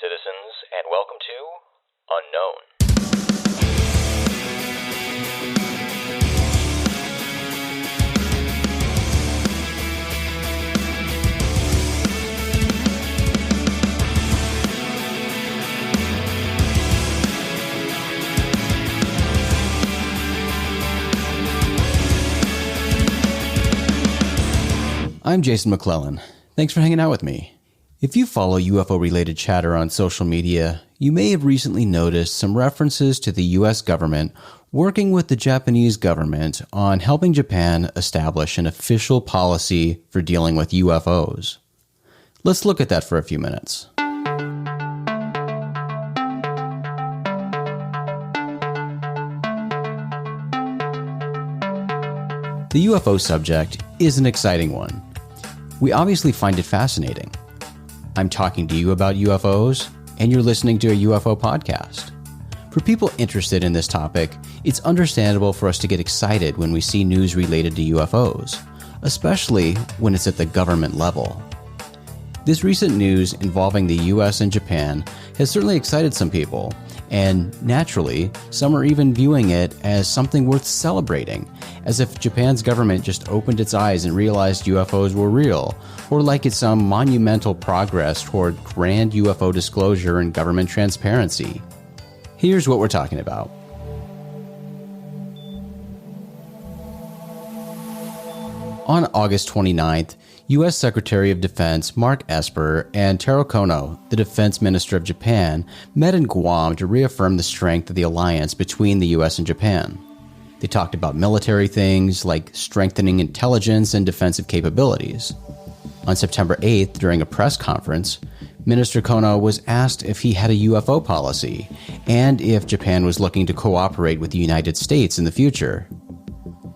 citizens, and welcome to Unknown. I'm Jason McClellan. Thanks for hanging out with me. If you follow UFO-related chatter on social media, you may have recently noticed some references to the U.S. government working with the Japanese government on helping Japan establish an official policy for dealing with UFOs. Let's look at that for a few minutes. The UFO subject is an exciting one. We obviously find it fascinating. I'm talking to you about UFOs, and you're listening to a UFO podcast. For people interested in this topic, it's understandable for us to get excited when we see news related to UFOs, especially when it's at the government level. This recent news involving the US and Japan has certainly excited some people, and naturally, some are even viewing it as something worth celebrating, as if Japan's government just opened its eyes and realized UFOs were real, or like it's some monumental progress toward grand UFO disclosure and government transparency. Here's what we're talking about. On August 29th, U.S. Secretary of Defense Mark Esper and Taro Kono, the Defense Minister of Japan, met in Guam to reaffirm the strength of the alliance between the U.S. and Japan. They talked about military things like strengthening intelligence and defensive capabilities. On September 8th, during a press conference, Minister Kono was asked if he had a UFO policy and if Japan was looking to cooperate with the United States in the future.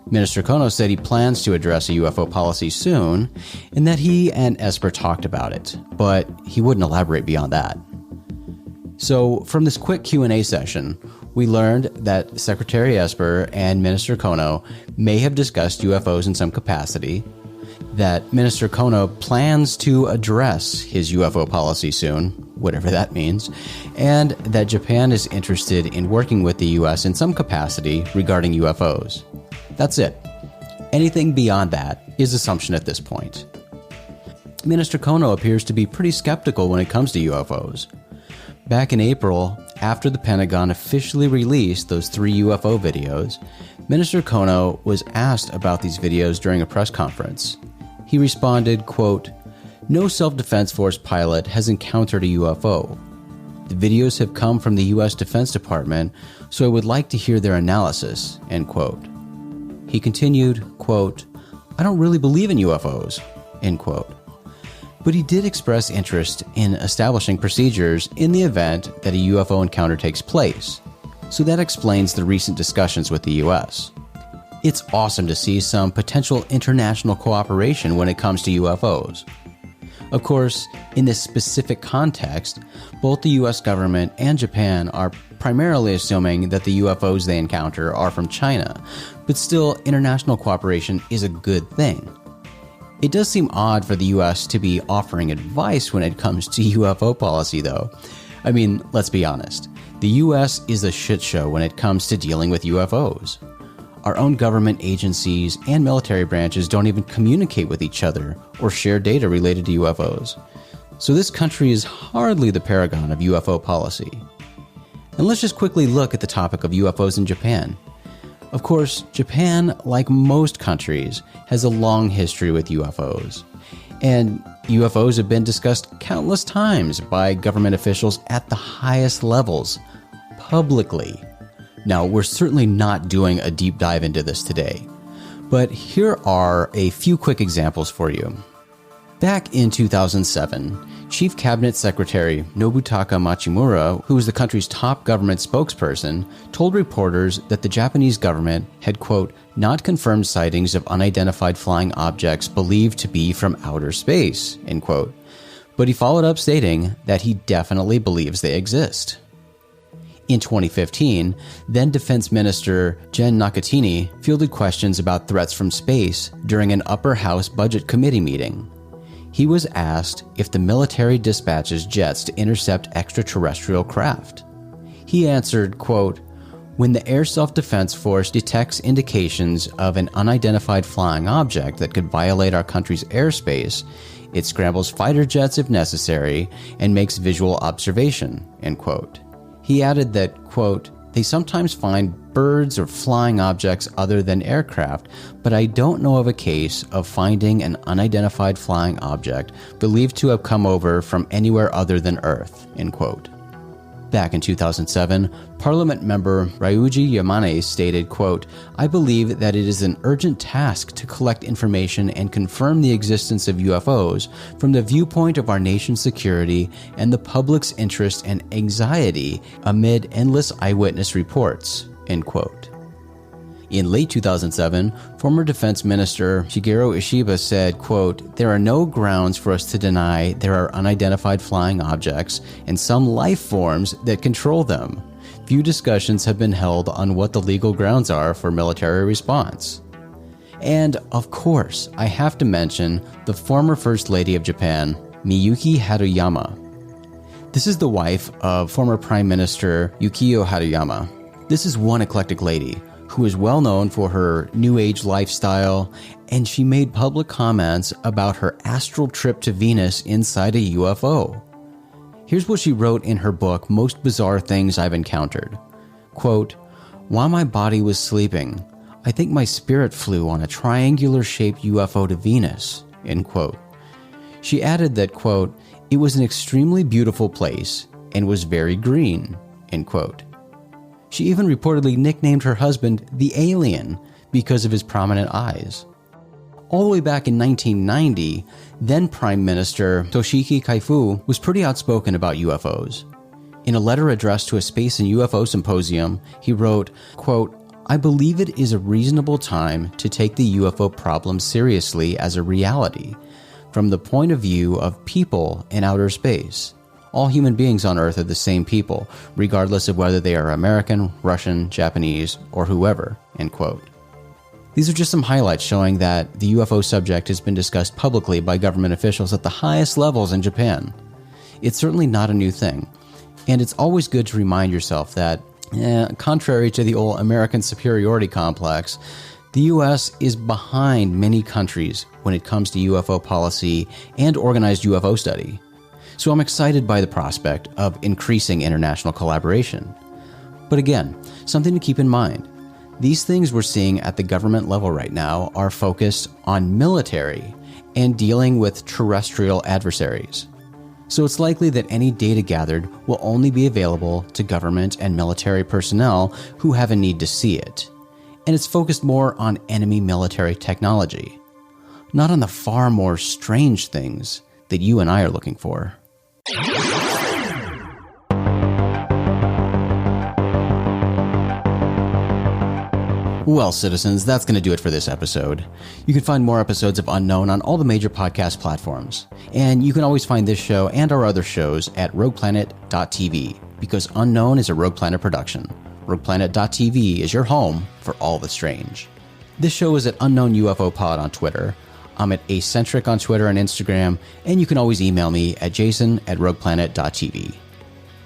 Minister Kono said he plans to address a UFO policy soon, and that he and Esper talked about it, but he wouldn't elaborate beyond that. So, from this quick Q&A session, we learned that Secretary Esper and Minister Kono may have discussed UFOs in some capacity, that Minister Kono plans to address his UFO policy soon, whatever that means, and that Japan is interested in working with the US in some capacity regarding UFOs. That's it. Anything beyond that is assumption at this point. Minister Kono appears to be pretty skeptical when it comes to UFOs. Back in April, after the Pentagon officially released those 3 UFO videos, Minister Kono was asked about these videos during a press conference. He responded, quote, "No self-defense force pilot has encountered a UFO. The videos have come from the U.S. Defense Department, so I would like to hear their analysis," end quote. He continued, quote, "I don't really believe in UFOs," end quote. But he did express interest in establishing procedures in the event that a UFO encounter takes place. So that explains the recent discussions with the US. It's awesome to see some potential international cooperation when it comes to UFOs. Of course, in this specific context, both the US government and Japan are primarily assuming that the UFOs they encounter are from China, but still, international cooperation is a good thing. It does seem odd for the US to be offering advice when it comes to UFO policy, though. I mean, let's be honest. The US is a shit show when it comes to dealing with UFOs. Our own government agencies and military branches don't even communicate with each other or share data related to UFOs. So this country is hardly the paragon of UFO policy. And let's just quickly look at the topic of UFOs in Japan. Of course, Japan, like most countries, has a long history with UFOs. And UFOs have been discussed countless times by government officials at the highest levels, publicly. Now, we're certainly not doing a deep dive into this today, but here are a few quick examples for you. Back in 2007, Chief Cabinet Secretary Nobutaka Machimura, who was the country's top government spokesperson, told reporters that the Japanese government had, quote, "not confirmed sightings of unidentified flying objects believed to be from outer space," end quote. But he followed up stating that he definitely believes they exist. In 2015, then Defense Minister Gen Nakatani fielded questions about threats from space during an upper house budget committee meeting. He was asked if the military dispatches jets to intercept extraterrestrial craft. He answered, quote, "When the Air Self-Defense Force detects indications of an unidentified flying object that could violate our country's airspace, it scrambles fighter jets if necessary and makes visual observation," end quote. He added that, quote, "They sometimes find birds or flying objects other than aircraft, but I don't know of a case of finding an unidentified flying object believed to have come over from anywhere other than Earth," end quote. Back in 2007, Parliament member Ryuji Yamane stated, quote, "I believe that it is an urgent task to collect information and confirm the existence of UFOs from the viewpoint of our nation's security and the public's interest and anxiety amid endless eyewitness reports," end quote. In late 2007, former Defense Minister Shigeru Ishiba said, quote, "There are no grounds for us to deny there are unidentified flying objects and some life forms that control them. Few discussions have been held on what the legal grounds are for military response." And, of course, I have to mention the former First Lady of Japan, Miyuki Haruyama. This is the wife of former Prime Minister Yukio Haruyama. This is one eclectic lady who is well known for her New Age lifestyle, and she made public comments about her astral trip to Venus inside a UFO. Here's what she wrote in her book, Most Bizarre Things I've Encountered. Quote, "While my body was sleeping, I think my spirit flew on a triangular-shaped UFO to Venus," end quote. She added that, quote, "It was an extremely beautiful place and was very green," end quote. She even reportedly nicknamed her husband the Alien because of his prominent eyes. All the way back in 1990, then Prime Minister Toshiki Kaifu was pretty outspoken about UFOs. In a letter addressed to a space and UFO symposium, he wrote, quote, "I believe it is a reasonable time to take the UFO problem seriously as a reality, from the point of view of people in outer space. All human beings on Earth are the same people, regardless of whether they are American, Russian, Japanese, or whoever," end quote. These are just some highlights showing that the UFO subject has been discussed publicly by government officials at the highest levels in Japan. It's certainly not a new thing, and it's always good to remind yourself that, contrary to the old American superiority complex, the U.S. is behind many countries when it comes to UFO policy and organized UFO study. So I'm excited by the prospect of increasing international collaboration. But again, something to keep in mind. These things we're seeing at the government level right now are focused on military and dealing with terrestrial adversaries. So it's likely that any data gathered will only be available to government and military personnel who have a need to see it. And it's focused more on enemy military technology, not on the far more strange things that you and I are looking for. Well, citizens, that's going to do it for this episode. You can find more episodes of Unknown on all the major podcast platforms. And you can always find this show and our other shows at rogueplanet.tv, because Unknown is a Rogue Planet production. rogueplanet.tv is your home for all the strange. This show is at Unknown UFO Pod on Twitter. I'm at Acentric on Twitter and Instagram, and you can always email me at jason@rogueplanet.tv.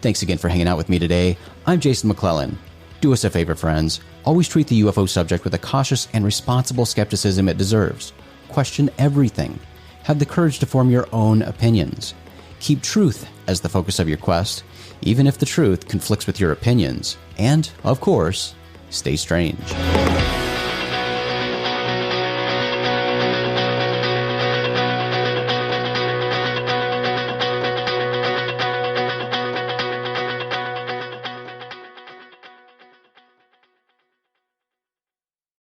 Thanks again for hanging out with me today. I'm Jason McClellan. Do us a favor, friends. Always treat the UFO subject with the cautious and responsible skepticism it deserves. Question everything. Have the courage to form your own opinions. Keep truth as the focus of your quest, even if the truth conflicts with your opinions. And, of course, stay strange.